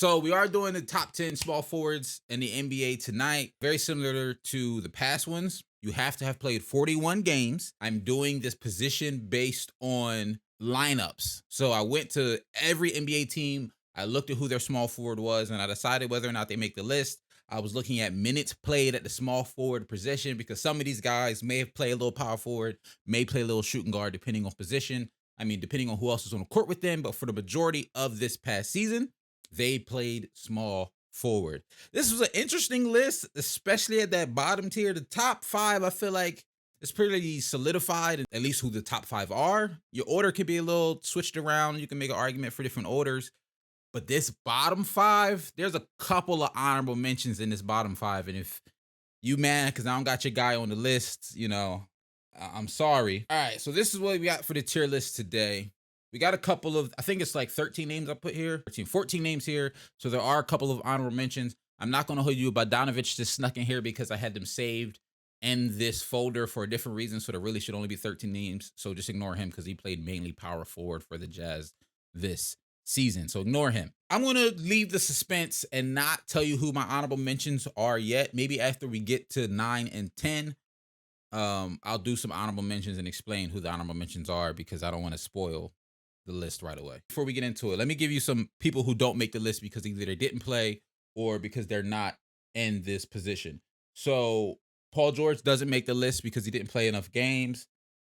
So we are doing the top 10 small forwards in the NBA tonight. Very similar to the past ones. You have to have played 41 games. I'm doing this position based on lineups. So I went to every NBA team. I looked at who their small forward was, and I decided whether or not they make the list. I was looking at minutes played at the small forward position because some of these guys may have played a little power forward, may play a little shooting guard, depending on position. I mean, depending on who else is on the court with them. But for the majority of this past season, they played small forward. This was an interesting list, especially at that bottom tier. The top five, I feel like it's pretty solidified, at least who the top five are. Your order could be a little switched around. You can make an argument for different orders. But this bottom five, there's a couple of honorable mentions in this bottom five. And if you mad because I don't got your guy on the list, I'm sorry. All right, so this is what we got for the tier list today. We got a couple of, I think it's like 13 names I put here, 14 names here. So there are a couple of honorable mentions. I'm not going to hold you. Bogdanovich just snuck in here because I had them saved in this folder for a different reason. So there really should only be 13 names. So just ignore him because he played mainly power forward for the Jazz this season. So ignore him. I'm going to leave the suspense and not tell you who my honorable mentions are yet. Maybe after we get to 9 and 10, I'll do some honorable mentions and explain who the honorable mentions are because I don't want to spoil the list right away. Before we get into it, let me give you some people who don't make the list because either they didn't play or because they're not in this position. So Paul George doesn't make the list because he didn't play enough games.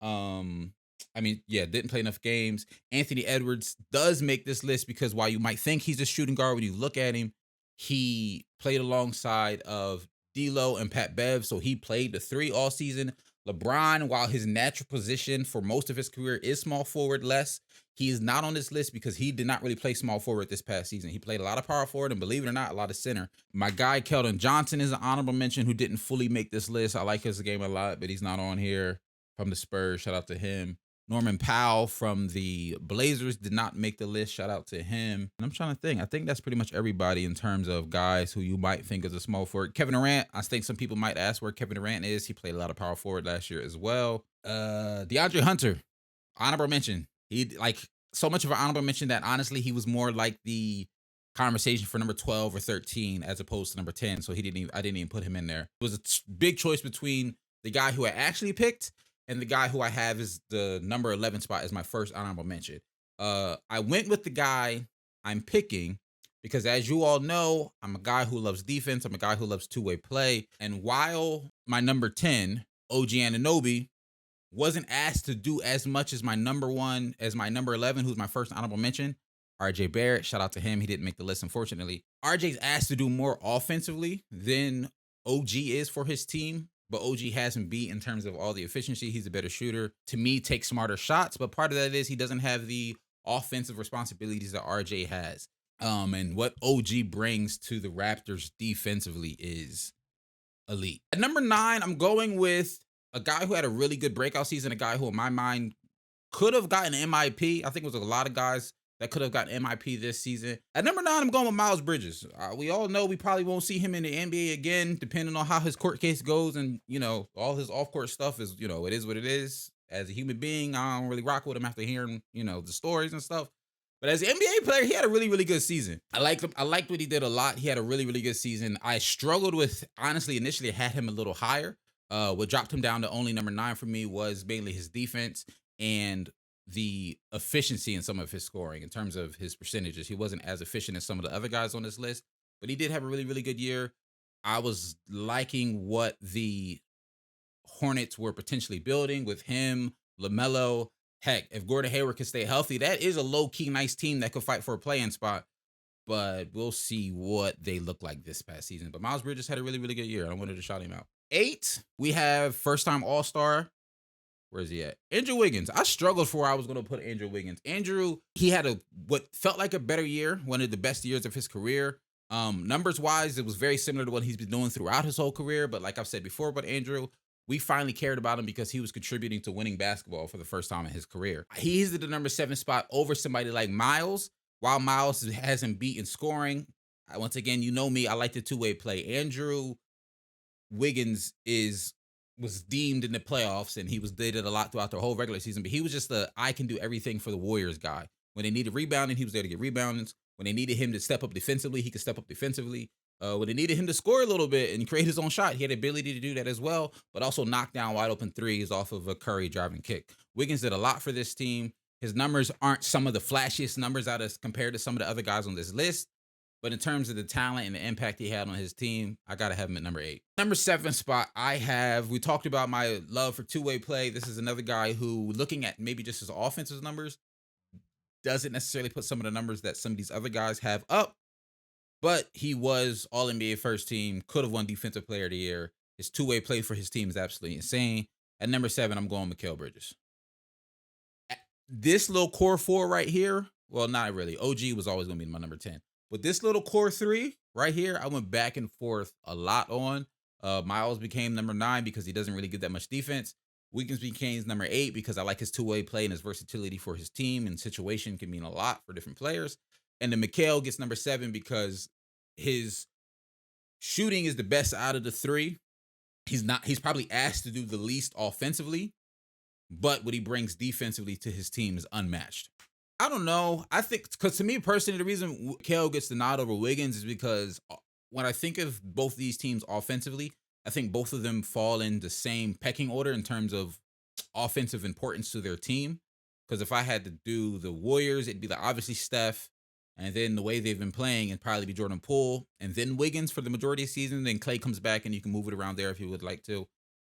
Didn't play enough games. Anthony Edwards does make this list because while you might think he's a shooting guard, when you look at him, he played alongside of D'Lo and Pat Bev, so he played the three all season. LeBron, while his natural position for most of his career is small forward less, he is not on this list because he did not really play small forward this past season. He played a lot of power forward and, believe it or not, a lot of center. My guy, Keldon Johnson, is an honorable mention who didn't fully make this list. I like his game a lot, but he's not on here from the Spurs. Shout out to him. Norman Powell from the Blazers did not make the list. Shout out to him. And I'm trying to think. I think that's pretty much everybody in terms of guys who you might think is a small forward. Kevin Durant, I think some people might ask where Kevin Durant is. He played a lot of power forward last year as well. DeAndre Hunter, honorable mention. He so much of an honorable mention that honestly he was more like the conversation for number 12 or 13 as opposed to number 10. So I didn't even put him in there. It was a big choice between the guy who I actually picked and the guy who I have is the number 11 spot as my first honorable mention. I went with the guy I'm picking because, as you all know, I'm a guy who loves defense. I'm a guy who loves two-way play. And while my number 10, OG Anunoby, wasn't asked to do as much as my number 11, who's my first honorable mention, RJ Barrett, shout out to him. He didn't make the list, unfortunately. RJ's asked to do more offensively than OG is for his team. But OG has him beat in terms of all the efficiency. He's a better shooter. To me, takes smarter shots. But part of that is he doesn't have the offensive responsibilities that RJ has. And what OG brings to the Raptors defensively is elite. At number 9, I'm going with a guy who had a really good breakout season, a guy who, in my mind, could have gotten MIP. I think it was a lot of guys that could have gotten MIP this season. At number 9, I'm going with Miles Bridges. We all know we probably won't see him in the NBA again, depending on how his court case goes. And, all his off-court stuff is, it is what it is. As a human being, I don't really rock with him after hearing, the stories and stuff. But as an NBA player, he had a really, really good season. I liked him. I liked what he did a lot. He had a really, really good season. I struggled with, honestly, initially had him a little higher. What dropped him down to only number 9 for me was mainly his defense and the efficiency in some of his scoring in terms of his percentages. He wasn't as efficient as some of the other guys on this list, but he did have a really, really good year. I was liking what the Hornets were potentially building with him, LaMelo. Heck, if Gordon Hayward can stay healthy, that is a low-key nice team that could fight for a play-in spot. But we'll see what they look like this past season. But Miles Bridges had a really, really good year. I wanted to shout him out. 8, we have first-time All-Star. Where is he at? Andrew Wiggins. I struggled for where I was going to put Andrew Wiggins. Andrew, he had what felt like a better year, one of the best years of his career. Numbers-wise, it was very similar to what he's been doing throughout his whole career. But like I've said before about Andrew, we finally cared about him because he was contributing to winning basketball for the first time in his career. He's at the number 7 spot over somebody like Miles. While Miles has him beat in scoring, once again, you know me, I like the two-way play. Andrew Wiggins was deemed in the playoffs, and he did it a lot throughout the whole regular season, but he was just I can do everything for the Warriors guy. When they needed rebounding, he was there to get reboundings. When they needed him to step up defensively, he could step up defensively. When they needed him to score a little bit and create his own shot, he had the ability to do that as well, but also knock down wide open threes off of a Curry driving kick. Wiggins did a lot for this team. His numbers aren't some of the flashiest numbers out of compared to some of the other guys on this list. But in terms of the talent and the impact he had on his team, I got to have him at number 8. Number 7 spot, we talked about my love for two-way play. This is another guy who, looking at maybe just his offensive numbers, doesn't necessarily put some of the numbers that some of these other guys have up. But he was All NBA first team, could have won Defensive Player of the Year. His two-way play for his team is absolutely insane. At number 7, I'm going Mikal Bridges. This little core 4 right here, well, not really. OG was always going to be my number 10. But this little core 3 right here, I went back and forth a lot on. Miles became number 9 because he doesn't really get that much defense. Wiggins became number 8 because I like his two-way play and his versatility for his team, and situation can mean a lot for different players. And then Mikal gets number 7 because his shooting is the best out of the 3. He's probably asked to do the least offensively, but what he brings defensively to his team is unmatched. I don't know. I think, because to me personally, the reason Mikal gets the nod over Wiggins is because when I think of both these teams offensively, I think both of them fall in the same pecking order in terms of offensive importance to their team. Because if I had to do the Warriors, it'd be like obviously Steph, and then the way they've been playing, it'd probably be Jordan Poole, and then Wiggins for the majority of the season. Then Klay comes back, and you can move it around there if you would like to.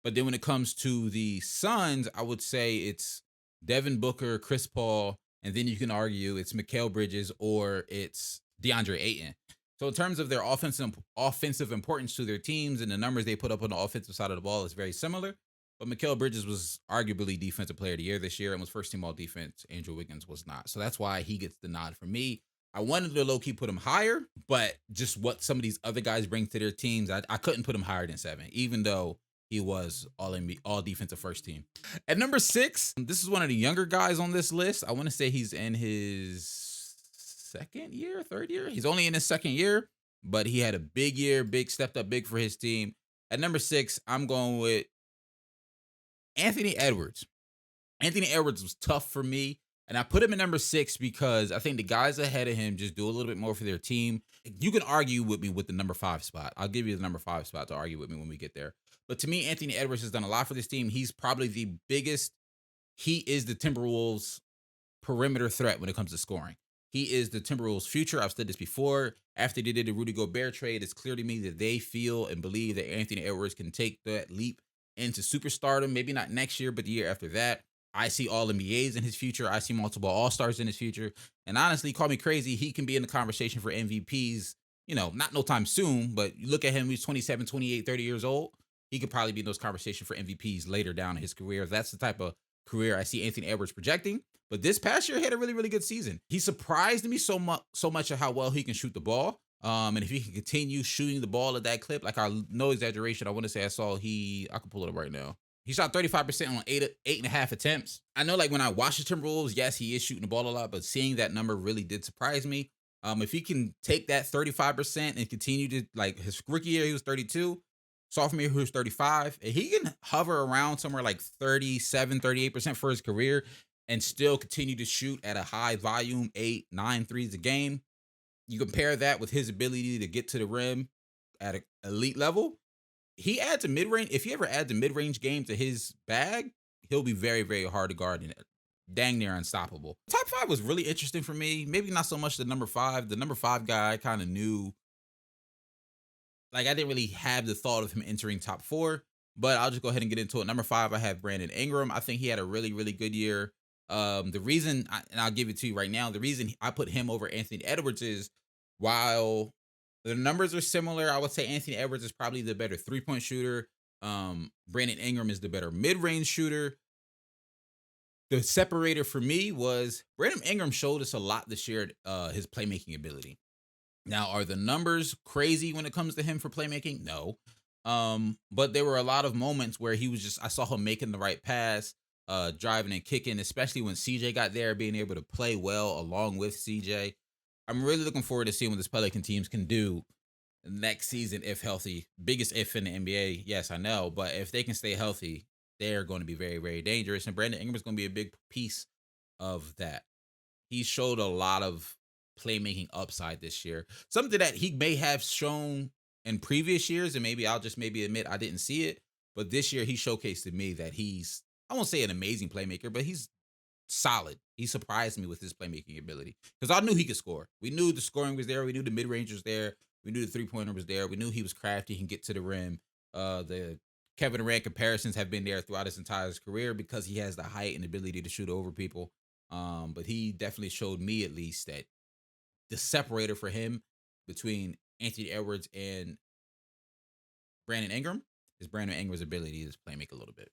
But then when it comes to the Suns, I would say it's Devin Booker, Chris Paul, and then you can argue it's Mikal Bridges or it's DeAndre Ayton. So in terms of their offensive importance to their teams and the numbers they put up on the offensive side of the ball is very similar. But Mikal Bridges was arguably Defensive Player of the Year this year and was first team all defense. Andrew Wiggins was not. So that's why he gets the nod from me. I wanted to low-key put him higher, but just what some of these other guys bring to their teams, I couldn't put him higher than 7, even though he was all defensive first team. At number 6, this is one of the younger guys on this list. I want to say he's in his third year. He's only in his second year, but he had a big year, stepped up big for his team. At number 6, I'm going with Anthony Edwards. Anthony Edwards was tough for me, and I put him at number 6 because I think the guys ahead of him just do a little bit more for their team. You can argue with me with the number 5 spot. I'll give you the number 5 spot to argue with me when we get there. But to me, Anthony Edwards has done a lot for this team. He's probably the biggest. He is the Timberwolves' perimeter threat when it comes to scoring. He is the Timberwolves' future. I've said this before. After they did the Rudy Gobert trade, it's clear to me that they feel and believe that Anthony Edwards can take that leap into superstardom. Maybe not next year, but the year after that. I see all NBAs in his future. I see multiple All-Stars in his future. And honestly, call me crazy, he can be in the conversation for MVPs, not no time soon, but you look at him, he's 27, 28, 30 years old. He could probably be in those conversations for MVPs later down in his career. That's the type of career I see Anthony Edwards projecting. But this past year, he had a really, really good season. He surprised me so much of how well he can shoot the ball. And if he can continue shooting the ball at that clip, like no exaggeration, I want to say I can pull it up right now. He shot 35% on 8.5 attempts. I know, like when I watch the Timberwolves, yes, he is shooting the ball a lot, but seeing that number really did surprise me. If he can take that 35% and continue to, like his rookie year, he was 32. Sophomore year, he was 35. And he can hover around somewhere like 37, 38% for his career and still continue to shoot at a high volume, 8, 9 threes a game. You compare that with his ability to get to the rim at an elite level. He adds a mid-range. If he ever adds a mid-range game to his bag, he'll be very, very hard to guard and dang near unstoppable. Top 5 was really interesting for me. Maybe not so much the number 5. The number 5 guy I kind of knew. Like, I didn't really have the thought of him entering top 4, but I'll just go ahead and get into it. Number 5, I have Brandon Ingram. I think he had a really, really good year. The reason, and I'll give it to you right now, the reason I put him over Anthony Edwards is while the numbers are similar, I would say Anthony Edwards is probably the better three-point shooter. Brandon Ingram is the better mid-range shooter. The separator for me was Brandon Ingram showed us a lot this year, his playmaking ability. Now, are the numbers crazy when it comes to him for playmaking? No. But there were a lot of moments where I saw him making the right pass, driving and kicking, especially when CJ got there, being able to play well along with CJ. I'm really looking forward to seeing what this Pelican teams can do next season if healthy. Biggest if in the NBA, yes, I know. But if they can stay healthy, they're going to be very, very dangerous. And Brandon Ingram is going to be a big piece of that. He showed a lot of playmaking upside this year. Something that he may have shown in previous years, and maybe I'll just maybe admit I didn't see it. But this year he showcased to me that he's, I won't say an amazing playmaker, but he's solid. He surprised me with his playmaking ability because I knew he could score. We knew the scoring was there. We knew the mid range was there. We knew the 3 pointer was there. We knew he was crafty. He can get to the rim. The Kevin Durant comparisons have been there throughout his entire career because he has the height and ability to shoot over people. But he definitely showed me at least that the separator for him between Anthony Edwards and Brandon Ingram is Brandon Ingram's ability to play make a little bit.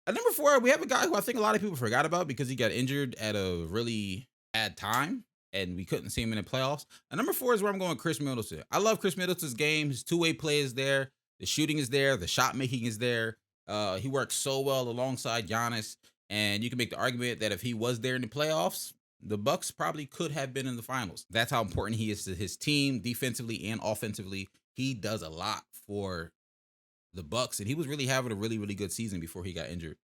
At number 4, we have a guy who I think a lot of people forgot about because he got injured at a really bad time and we couldn't see him in the playoffs. At number 4 is where I'm going, Chris Middleton. I love Chris Middleton's game. His two-way play is there. The shooting is there. The shot making is there. He works so well alongside Giannis. And you can make the argument that if he was there in the playoffs, the Bucks probably could have been in the finals. That's how important he is to his team, defensively and offensively. He does a lot for the Bucks, and he was really having a really, really good season before he got injured.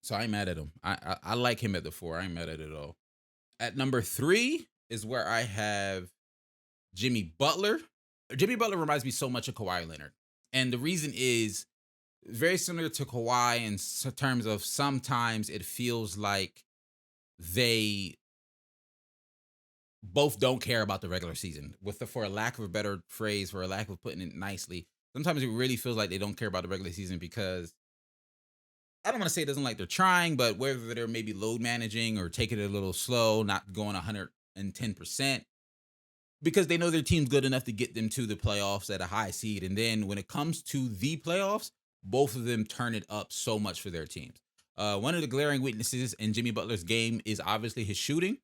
So I ain't mad at him. I like him at the 4. I ain't mad at it at all. At number 3 is where I have Jimmy Butler. Jimmy Butler reminds me so much of Kawhi Leonard. And the reason is very similar to Kawhi in terms of sometimes it feels like they both don't care about the regular season. For a lack of a better phrase, for a lack of putting it nicely, sometimes it really feels like they don't care about the regular season because I don't want to say it doesn't like they're trying, but whether they're maybe load managing or taking it a little slow, not going 110%, because they know their team's good enough to get them to the playoffs at a high seed. And then when it comes to the playoffs, both of them turn it up so much for their teams. One of the glaring weaknesses in Jimmy Butler's game is obviously his shooting,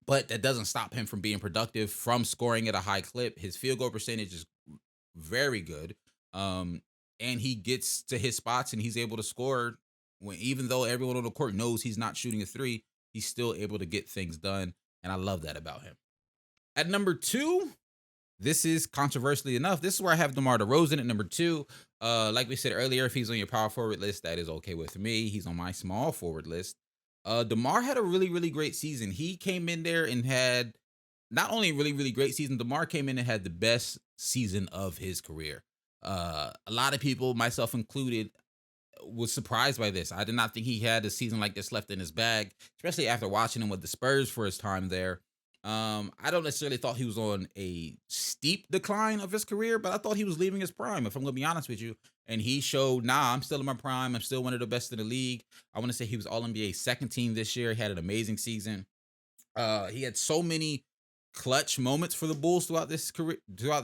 but that doesn't stop him from being productive, from scoring at a high clip. His field goal percentage is very good. And he gets to his spots and he's able to score when, even though everyone on the court knows he's not shooting a 3, he's still able to get things done. And I love that about him. At number 2, this is controversially enough. This is where I have DeMar DeRozan at number 2. Like we said earlier, if he's on your power forward list, that is okay with me. He's on my small forward list. DeMar had a really, really great season. He came in there and had not only a really, really great season, DeMar came in and had the best season of his career. A lot of people, myself included, was surprised by this. I did not think he had a season like this left in his bag, especially after watching him with the Spurs for his time there. I don't necessarily thought he was on a steep decline of his career, but I thought he was leaving his prime, if I'm going to be honest with you. And he showed, I'm still in my prime. I'm still one of the best in the league. I want to say he was All-NBA second team this year. He had an amazing season. He had so many clutch moments for the Bulls throughout this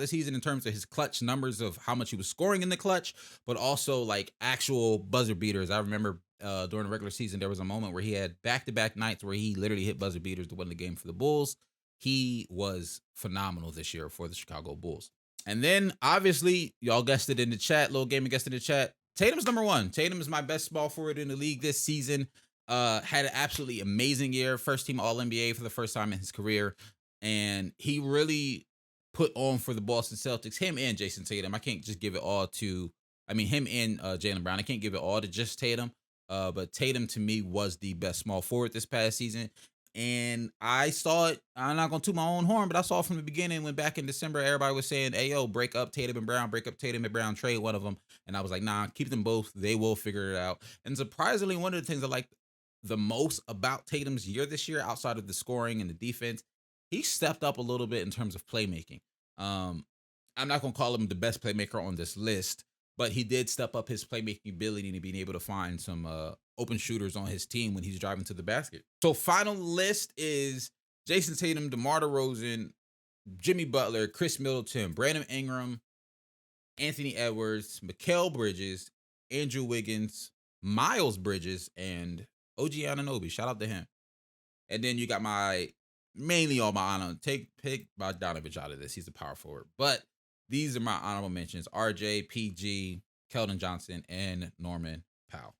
season in terms of his clutch numbers of how much he was scoring in the clutch, but also like actual buzzer beaters. I remember during the regular season, there was a moment where he had back-to-back nights where he literally hit buzzer beaters to win the game for the Bulls. He was phenomenal this year for the Chicago Bulls. And then obviously, y'all guessed it in the chat, little gaming guessed in the chat, Tatum's number 1. Tatum is my best small forward in the league this season. Had an absolutely amazing year. First team All-NBA for the first time in his career. And he really put on for the Boston Celtics, him and Jason Tatum. I can't just give it all to, him and Jaylen Brown. I can't give it all to just Tatum. But Tatum, to me, was the best small forward this past season. And I saw it, I'm not going to toot my own horn, but I saw it from the beginning when back in December, everybody was saying, hey, yo, break up Tatum and Brown, trade one of them. And I was like, nah, keep them both. They will figure it out. And surprisingly, one of the things I like the most about Tatum's year this year, outside of the scoring and the defense, he stepped up a little bit in terms of playmaking. I'm not going to call him the best playmaker on this list, but he did step up his playmaking ability and being able to find some open shooters on his team when he's driving to the basket. So final list is Jason Tatum, DeMar DeRozan, Jimmy Butler, Chris Middleton, Brandon Ingram, Anthony Edwards, Mikal Bridges, Andrew Wiggins, Miles Bridges, and OG Anunoby. Shout out to him. And then you got mainly all my honor. Pick Bogdanovich out of this. He's a power forward. But these are my honorable mentions. RJ, PG, Keldon Johnson, and Norman Powell.